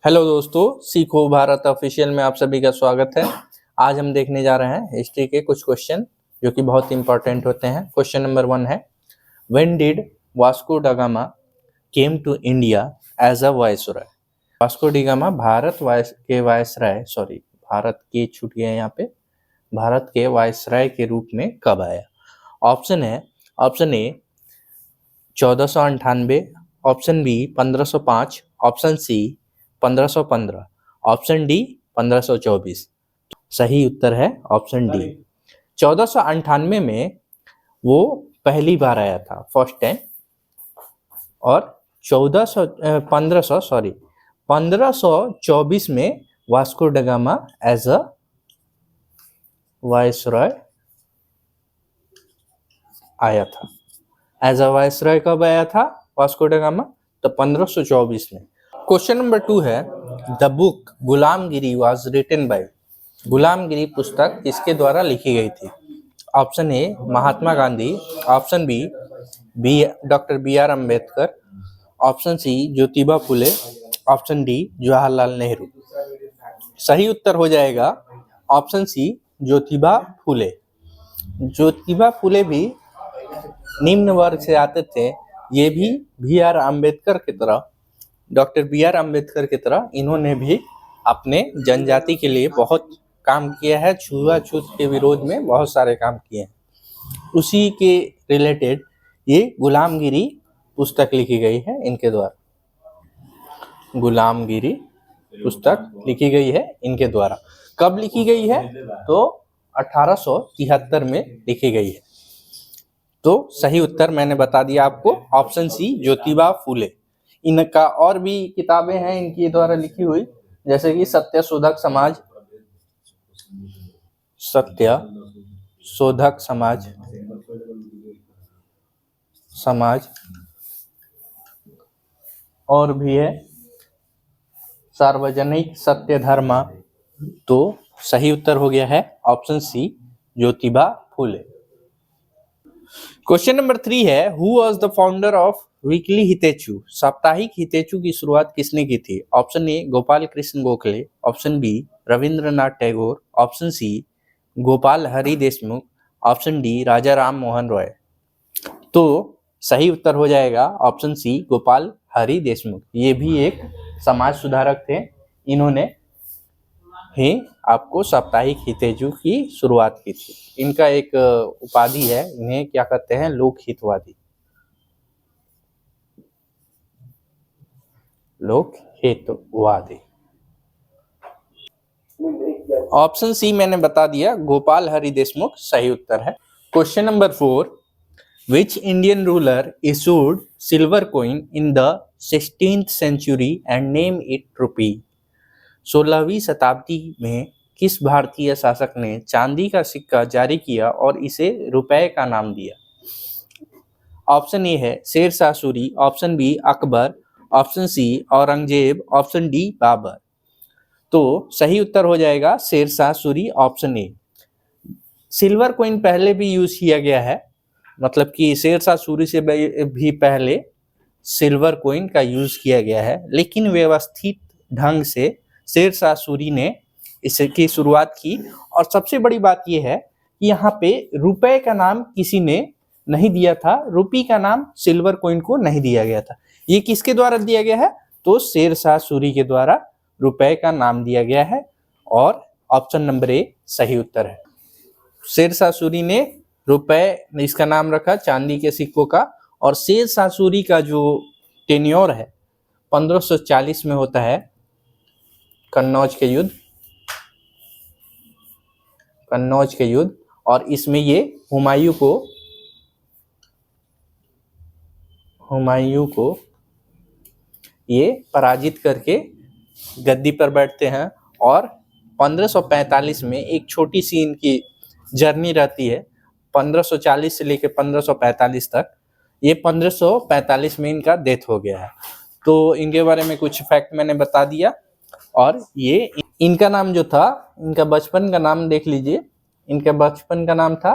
Hello दोस्तों, सीखो Bharat official में आप सभी का स्वागत है। आज हम देखने जा रहे हैं हिस्ट्री के कुछ क्वेश्चन जो कि बहुत इंपॉर्टेंट होते हैं। क्वेश्चन नंबर 1 है, when did Vasco da Gama came to India as a viceroy. Vasco de Gama Bharat के छूट गए यहाँ पे, भारत के वायसराय के रूप में कब आया। ऑप्शन है, option A 1498, option B 1505, option C 1515, option D 1524। सही उत्तर है ऑप्शन डी। 1498 में वो पहली बार आया था, फर्स्ट टाइम, और 1524 में Vasco da gamma as a viceroy आया था। एज अ वायसरॉय कब आया था वास्को ड गामा? तो 1524 में। क्वेश्चन नंबर 2 है, the book Gulamgiri was written by. Gulamgiri पुस्तक किसके द्वारा लिखी गई थी? Option A Mahatma Gandhi, option B doctor B R Ambedkar, option C Jyotiba Phule, option D Jawaharlal Nehru. सही उत्तर हो जाएगा ऑप्शन सी ज्योतिबा फुले। ज्योतिबा फुले भी निम्न वर्ग से आते थे। ये भी बी आर अम्बेडकर की तरह, डॉक्टर बी आर अम्बेडकर की तरह इन्होंने भी अपने जनजाति के लिए बहुत काम किया है। छुआछूत के विरोध में बहुत सारे काम किए हैं। उसी के रिलेटेड ये गुलामगिरी पुस्तक लिखी गई है इनके द्वारा। गुलामगिरी पुस्तक लिखी गई है इनके द्वारा। कब लिखी गई है? तो 1873 में लिखी गई है। तो सही उत्तर मैंने बता दिया आपको, ऑप्शन सी ज्योतिबा फुले। इनका और भी किताबें हैं इनकी द्वारा लिखी हुई, जैसे कि सत्य शोधक समाज और भी है सार्वजनिक सत्य धर्मा। तो सही उत्तर हो गया है option C Jyotiba Phule. Question number 3 है, who was the founder of weekly Hitechchhu. साप्ताहिक हितेचू की शुरुआत किसने की थी? Option A Gopal Krishna Gokhale, option B Rabindranath Tagore, option C Gopal Hari Deshmukh, option D Raja Ram Mohan Roy. तो सही उत्तर हो जाएगा ऑप्शन सी गोपाल हरि देशमुख। ये भी एक समाज सुधारक थे। इन्होंने ही आपको साप्ताहिक हितेचू की शुरुआत की थी। इनका एक उपाधि है, इन्हें क्या कहते हैं? लोक हितवादी। लोक हितवादी। ऑप्शन सी मैंने बता दिया, गोपाल हरि देशमुख सही उत्तर है। Question number 4, which Indian ruler issued silver coin in the 16th century and name it rupee. 16वीं शताब्दी में किस भारतीय शासक ने चांदी का सिक्का जारी किया और इसे रुपए का नाम दिया? ऑप्शन ए है Sher Shah Suri, option B Akbar, option C Aurangzeb, option D Babur. तो सही उत्तर हो जाएगा Sher Shah Suri, option A. Silver coin पहले भी यूज किया गया है, मतलब कि शेरशाह सूरी से भी पहले सिल्वर कॉइन का यूज किया गया है, लेकिन व्यवस्थित ढंग से शेरशाह सूरी ने इसकी शुरुआत की। और सबसे बड़ी बात यह है कि यहाँ पे रुपए का नाम किसी ने नहीं दिया था, रुपी का नाम सिल्वर कॉइन को नहीं दिया गया था। ये किसके द्वारा दिया गया है? तो शेरशाह सूरी के द्वारा रुपए का नाम दिया गया है, और ऑप्शन नंबर ए सही उत्तर है। शेरशाह सूरी ने रुपए इसका नाम रखा, चांदी के सिक्कों का। और शेरशाह सूरी का जो टेन्योर है 1540 में होता है कन्नौज के युद्ध, और इसमें ये हुमायूं को ये पराजित करके गद्दी पर बैठते हैं। और 1545 में एक छोटी सी इनकी जर्नी रहती है, 1540 से लेकर 1545 तक। ये 1545 में इनका डेथ हो गया है। तो इनके बारे में कुछ फैक्ट मैंने बता दिया। और ये इनका नाम जो था, इनका बचपन का नाम देख लीजिए। इनका बचपन का नाम था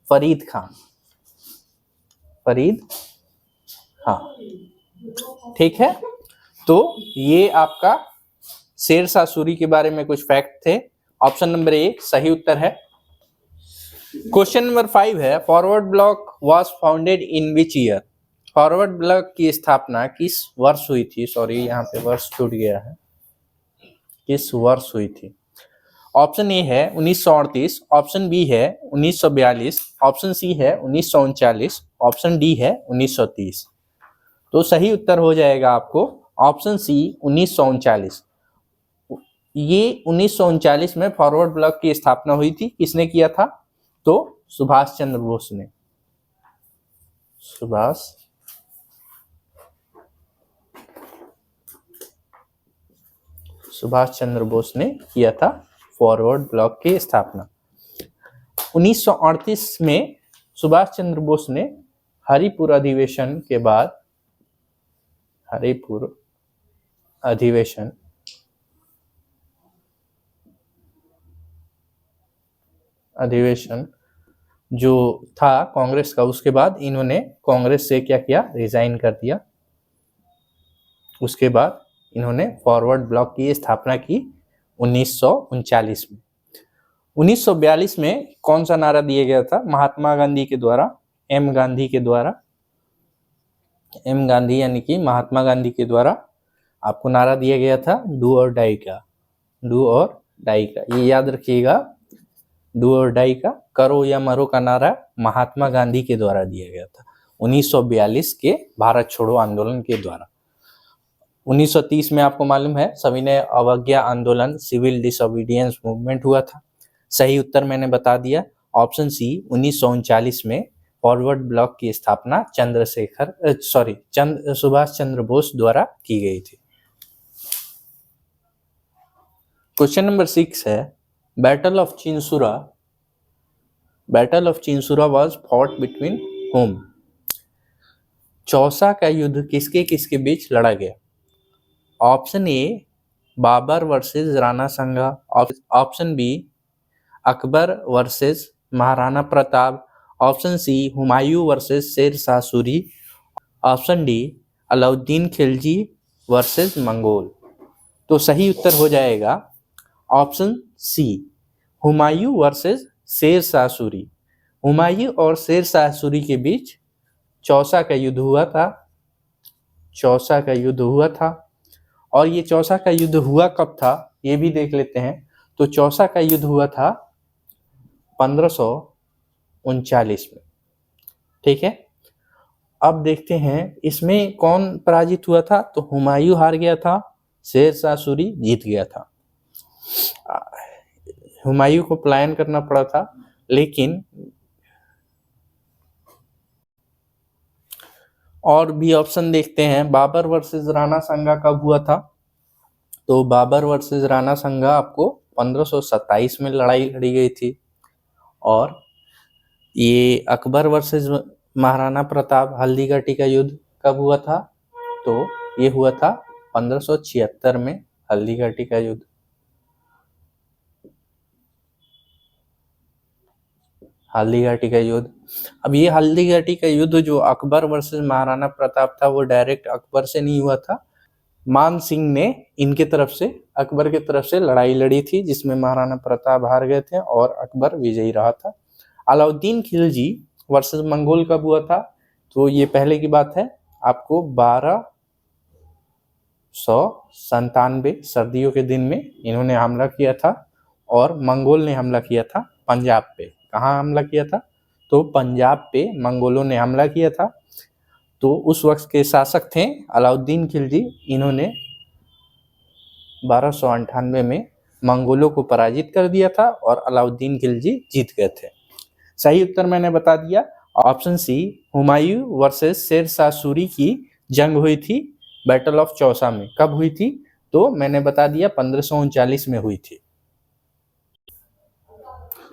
फरीद खान। हाँ, ठीक है। तो ये आपका शेरशाह सूरी के बारे में कुछ फैक्ट थे। ऑप्शन नंबर ए सही उत्तर है। क्वेश्चन नंबर 5 है forward block was founded in which year. Forward block की स्थापना किस वर्ष हुई थी? सॉरी, यहाँ पे वर्ष छूट गया है, किस वर्ष हुई थी? ऑप्शन ए है 1938, ऑप्शन बी है 1942, ऑप्शन सी है 1939, ऑप्शन डी है 1930। तो सही उत्तर हो जाएगा आपको ऑप्शन सी 1939। ये 1939 में फॉरवर्ड ब्लॉक की स्थापना हुई थी। किसने किया था? तो सुभाष चंद्र बोस ने। सुभाष चंद्र बोस ने किया था फॉरवर्ड ब्लॉक की स्थापना। 1938 में सुभाष चंद्र बोस ने हरिपुर अधिवेशन के बाद, हरिपुर अधिवेशन जो था कांग्रेस का, उसके बाद इन्होंने कांग्रेस से क्या किया? रिजाइन कर दिया। उसके बाद इन्होंने फॉरवर्ड ब्लॉक की स्थापना की 1939 में। 1942 में कौन सा नारा दिया गया था? महात्मा गांधी के द्वारा, एम गांधी यानी कि महात्मा गांधी के द्वारा आपको नारा दिया गया था डू और डाई का। ये याद रखिएगा, डू और डाई का, करो या मरो का नारा महात्मा गांधी के द्वारा दिया गया था 1942 के भारत छोड़ो आंदोलन के द्वारा। 1930 में आपको मालूम है सविनय अवज्ञा आंदोलन, सिविल डिसोबीडियंस मूवमेंट हुआ था। सही उत्तर मैंने बता दिया, ऑप्शन सी 1939 में फॉरवर्ड ब्लॉक की स्थापना सुभाष चंद्र बोस द्वारा की गई थी। क्वेश्चन नंबर 6 है battle of Chinsura was fought between whom। चौसा का युद्ध किसके किसके बीच लड़ा गया? Option A Babur versus Rana Sanga, option B Akbar versus Maharana Pratap, option C Humayun versus Sher Shah Suri, option D Alauddin Khilji versus Mongol. तो सही उत्तर हो जाएगा option C Humayun versus Sher Shah Suri. Humayun और शेरशाह सूरी के बीच चौसा का युद्ध हुआ था। और ये चौसा का युद्ध हुआ कब था ये भी देख लेते हैं। तो चौसा का युद्ध हुआ था 1539 में। ठीक है, अब देखते हैं इसमें कौन पराजित हुआ था। तो हुमायूं हार गया था, शेरशाह सूरी जीत गया था। हुमायूं को पलायन करना पड़ा था, लेकिन और भी ऑप्शन देखते हैं। बाबर वर्सेस राणा संगा कब हुआ था? तो बाबर वर्सेस राणा संगा आपको 1527 में लड़ाई लड़ी गई थी। और ये अकबर वर्सेस महाराणा प्रताप हल्दीघाटी का युद्ध कब हुआ था? तो ये हुआ था 1576 में हल्दीघाटी का युद्ध। अब ये हल्दीघाटी का युद्ध जो अकबर वर्सेस महाराणा प्रताप था वो डायरेक्ट अकबर से नहीं हुआ था। मान सिंह ने इनके तरफ से, अकबर के तरफ से लड़ाई लड़ी थी, जिसमें महाराणा प्रताप हार गए थे और अकबर विजयी रहा था। अलाउद्दीन खिलजी वर्सेस मंगोल कब हुआ था? तो ये पहले की बात है, आपको 1297 सर्दियों के दिन में इन्होंने हमला किया था और मंगोल ने हमला किया था पंजाब पे। कहाँ हमला किया था? तो पंजाब पे मंगोलों ने हमला किया था। तो उस वक्त के शासक थे अलाउद्दीन खिलजी। इन्होंने 1298 में मंगोलों को पराजित कर दिया था और अलाउद्दीन खिलजी जीत गए थे। सही उत्तर मैंने बता दिया, option C Humayun versus Sher Shah Suri की जंग हुई थी बैटल ऑफ चौसा में। कब हुई थी? तो मैंने बता दिया 1539 में हुई थी।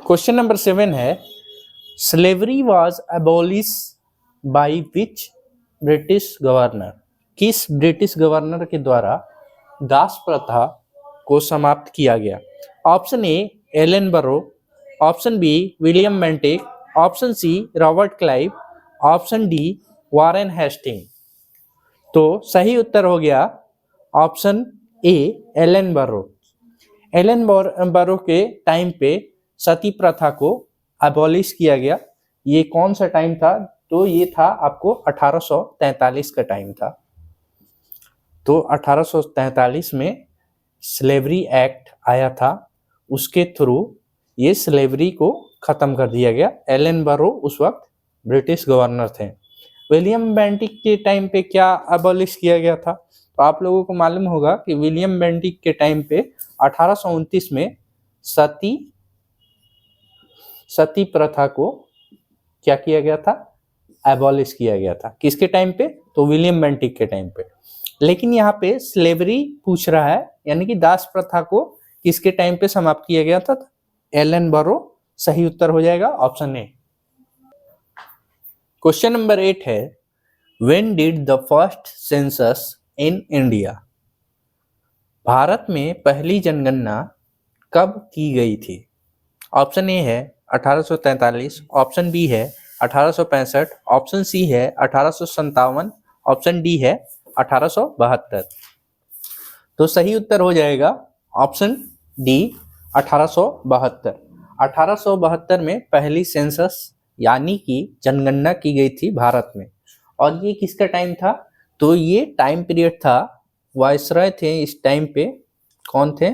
क्वेश्चन नंबर 7 है slavery was abolish by which British governor. किस ब्रिटिश गवर्नर के द्वारा दास प्रथा को समाप्त किया गया? Option A Ellenborough, option B William Bentinck, option C Robert Clive, option D Warren Hasting. तो सही उत्तर हो गया option A Ellenborough. Ellenborough के टाइम पे सती प्रथा को अबॉलिश किया गया। ये कौन सा टाइम था? तो ये था आपको 1843 का टाइम था। तो 1843 में स्लेवरी एक्ट आया था, उसके थ्रू ये स्लेवरी को खत्म कर दिया गया। एलन बरो उस वक्त ब्रिटिश गवर्नर थे। विलियम बेंटिक के टाइम पे क्या अबॉलिश किया गया था? तो आप लोगों को मालूम होगा कि विलियम बेंटिक के टाइम पे 1829 में सती प्रथा को क्या किया गया था? एबॉलिश किया गया था। किसके टाइम पे? तो विलियम बेंटिक के टाइम पे। लेकिन यहाँ पे स्लेवरी पूछ रहा है, यानी कि दास प्रथा को किसके टाइम पे समाप्त किया गया था? एलन बरो सही उत्तर हो जाएगा ऑप्शन ए। क्वेश्चन नंबर 8 है, when did the first census in India? Bharat में पहली जनगणना कब की गई थी? ऑप्शन ए है 1843, ऑप्शन बी है 1865, ऑप्शन सी है 1857, ऑप्शन डी है 1872। तो सही उत्तर हो जाएगा ऑप्शन डी 1872। 1872 में पहली सेंसस यानी कि जनगणना की गई थी भारत में। और ये किसका टाइम था? तो ये टाइम पीरियड था, वायसराय थे इस टाइम पे। कौन थे?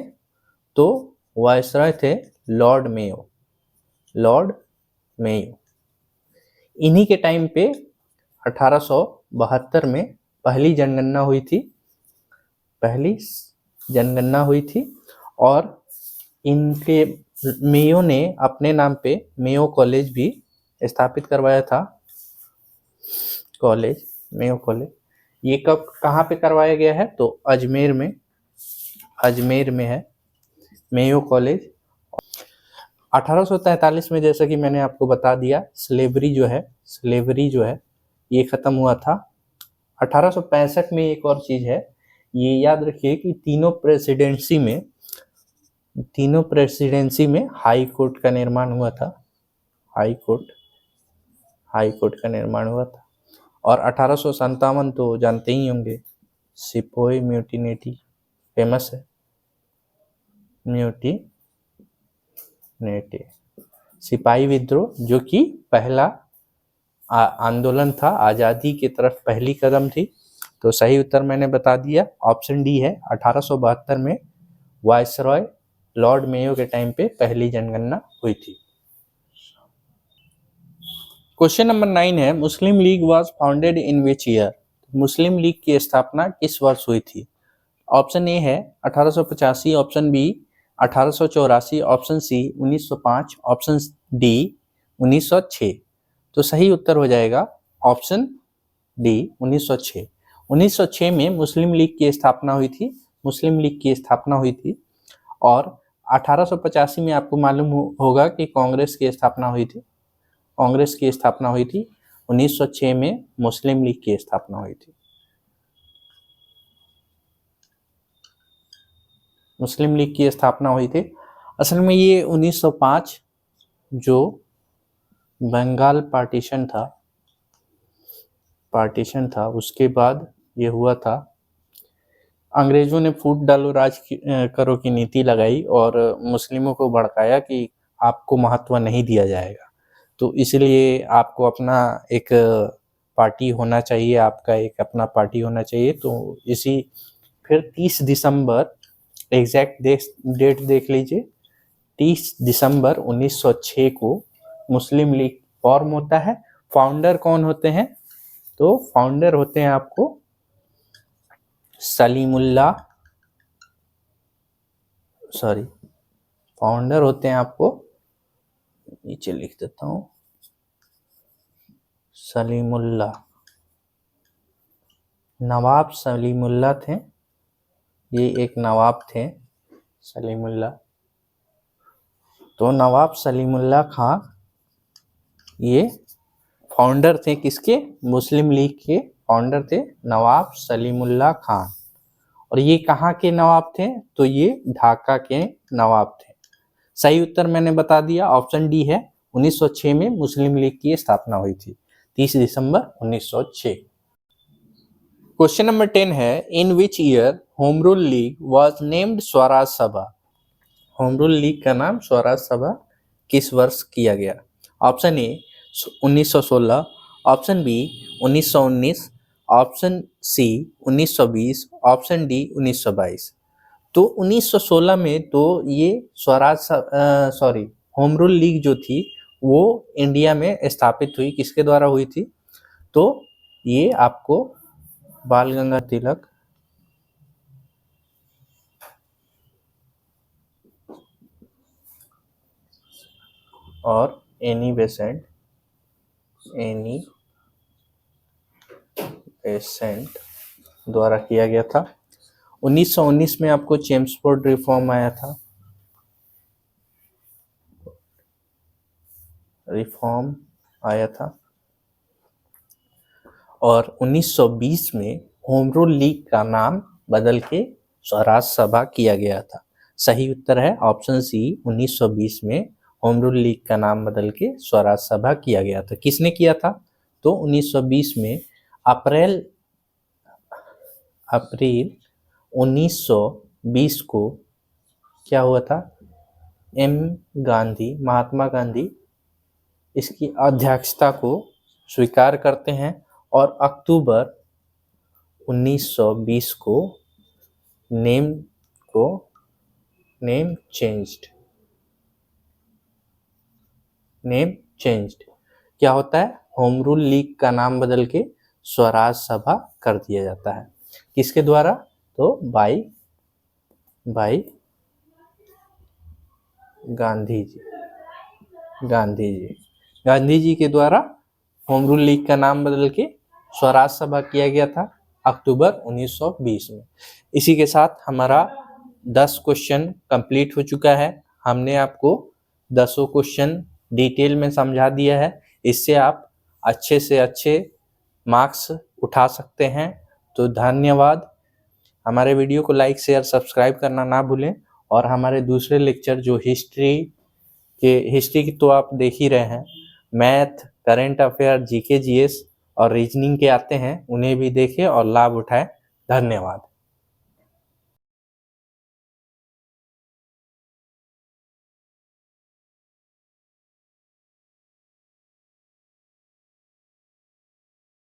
तो वायसराय थे लॉर्ड मेयो। लॉर्ड मेयो इन्हीं के टाइम पे 1872 में पहली जनगणना हुई थी। पहली जनगणना हुई थी और इनके मेयो ने अपने नाम पे मेयो कॉलेज भी स्थापित करवाया था। कॉलेज, मेयो कॉलेज, ये कब कहाँ पे करवाया गया है? तो अजमेर में, अजमेर में है मेयो कॉलेज। 1843 में जैसा कि मैंने आपको बता दिया, स्लेवरी जो है ये खत्म हुआ था। 1865 में एक और चीज है, ये याद रखिए कि तीनों प्रेसिडेंसी में हाई कोर्ट का निर्माण हुआ था। हाई कोर्ट का निर्माण हुआ था। और 1857 तो जानते ही होंगे, सिपोही म्यूटिनी फेमस है। म्यूटिनी, सिपाही विद्रोह, जो कि पहला आंदोलन था, आज़ादी की तरफ पहली कदम थी। तो सही उत्तर मैंने बता दिया, ऑप्शन डी है। 1872 में वायसरॉय लॉर्ड मेयो के टाइम पे पहली जनगणना हुई थी। क्वेश्चन नंबर 9 है, Muslim League was founded in which year? Muslim League की स्थापना किस वर्ष हुई थी? ऑप्शन ए है 1885, option B 1884, option C 1905, option D 1906। तो सही उत्तर हो जाएगा ऑप्शन डी 1906। 1906 में मुस्लिम लीग की स्थापना हुई थी। मुस्लिम लीग की स्थापना हुई थी। और 1885 में आपको मालूम होगा कि कांग्रेस की स्थापना हुई थी। कांग्रेस की स्थापना हुई थी। 1906 में मुस्लिम लीग की स्थापना हुई थी। मुस्लिम लीग की स्थापना हुई थी। असल में ये 1905 जो बंगाल पार्टीशन था उसके बाद ये हुआ था। अंग्रेजों ने फूट डालो राज करो की नीति लगाई और मुस्लिमों को भड़काया कि आपको महत्व नहीं दिया जाएगा, तो इसलिए आपको अपना एक पार्टी होना चाहिए, आपका एक अपना पार्टी होना चाहिए। तो इसी फिर 30 दिसंबर, एग्जैक्ट डेट देख लीजिए, 30 दिसंबर 1906 को मुस्लिम लीग फॉर्म होता है। फाउंडर कौन होते हैं? तो फाउंडर होते हैं आपको फाउंडर होते हैं आपको, नीचे लिख देता हूं, सलीमुल्लाह, नवाब सलीमुल्लाह थे। ये एक नवाब थे सलीमुल्लाह। तो नवाब सलीमुल्लाह खां ये फाउंडर थे किसके? मुस्लिम लीग के फाउंडर थे नवाब सलीमुल्लाह खान। और ये कहाँ के नवाब थे? तो ये ढाका के नवाब थे। सही उत्तर मैंने बता दिया, ऑप्शन डी है। 1906 में मुस्लिम लीग की स्थापना हुई थी, 30 दिसंबर 1906। क्वेश्चन नंबर 10 है, in which year Home Rule League was named Swaraj Sabha? Home Rule league का नाम स्वराज सभा किस वर्ष किया गया? Option A 1916, option B 1919, option C 1920, option D 1922। तो 1916 में तो ये होम रूल लीग जो थी वो इंडिया में स्थापित हुई, किसके द्वारा हुई थी? तो ये आपको बाल गंगाधर तिलक और एनी बेसेंट द्वारा किया गया था। 1919 में आपको चेम्सफोर्ड रिफॉर्म आया था, और 1920 में होम रूल लीग का नाम बदल के स्वराज सभा किया गया था। सही उत्तर है ऑप्शन सी, 1920 में होम रूल लीग का नाम बदल के स्वराज सभा किया गया था। किसने किया था? तो 1920 में अप्रैल 1920 को क्या हुआ था? महात्मा गांधी इसकी अध्यक्षता को स्वीकार करते हैं और अक्टूबर 1920 को नेम चेंज्ड क्या होता है? होम रूल लीग का नाम बदल के स्वराज सभा कर दिया जाता है। किसके द्वारा? तो बाई गांधी जी के द्वारा होम रूल लीग का नाम बदल के स्वराज सभा किया गया था अक्टूबर 1920 में। इसी के साथ हमारा 10 क्वेश्चन कंप्लीट हो चुका है। हमने आपको 10 क्वेश्चन डिटेल में समझा दिया है। इससे आप अच्छे से अच्छे मार्क्स उठा सकते हैं। तो धन्यवाद। हमारे वीडियो को लाइक, शेयर, सब्सक्राइब करना ना भूलें। और हमारे दूसरे लेक्चर जो हिस्ट्री की तो आप देख ही रहे हैं, math, current affair, GK, GS और रीजनिंग के आते हैं, उन्हें भी देखें और लाभ उठाएं। धन्यवाद।